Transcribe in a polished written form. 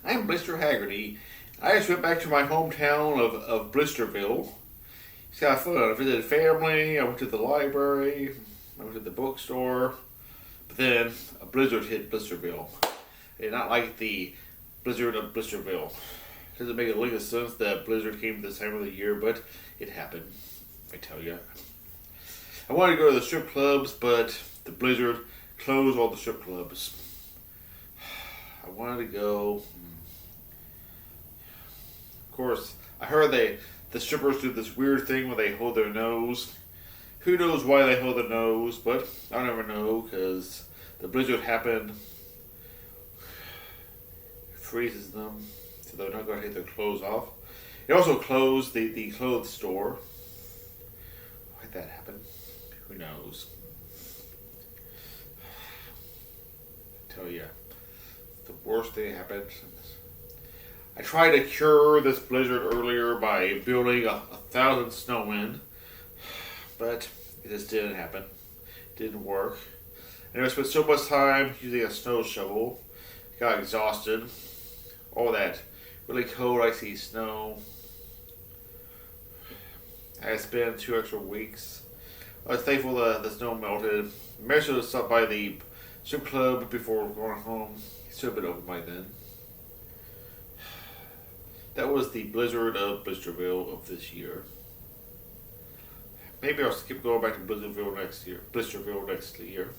I'm Blister Haggerty. I just went back to my hometown of Blisterville. It's kind of fun. I visited family, I went to the library, I went to the bookstore, but then a blizzard hit Blisterville. And not like the Blizzard of Blisterville. Doesn't make a lick of sense that blizzard came this time of the year, but it happened. I tell you. I wanted to go to the strip clubs, but the blizzard closed all the strip clubs. I wanted to go. Of course, I heard the strippers do this weird thing where they hold their nose. Who knows why they hold their nose, but I'll never know because the blizzard happened. It freezes them, so they're not going to take their clothes off. It also closed the clothes store. Why'd that happen? Who knows? I tell you, the worst thing happened. I tried to cure this blizzard earlier by building a 1,000 snowmen, but it just didn't happen. It didn't work. And I spent so much time using a snow shovel. Got exhausted. All that really cold, icy snow. I spent 2 extra weeks. I was thankful that the snow melted. Maybe I should have stopped by the strip club before going home. It should have been open by then. That was the Blizzard of Blisterville of this year. Maybe I'll skip going back to Blizzardville next year. Blisterville next year.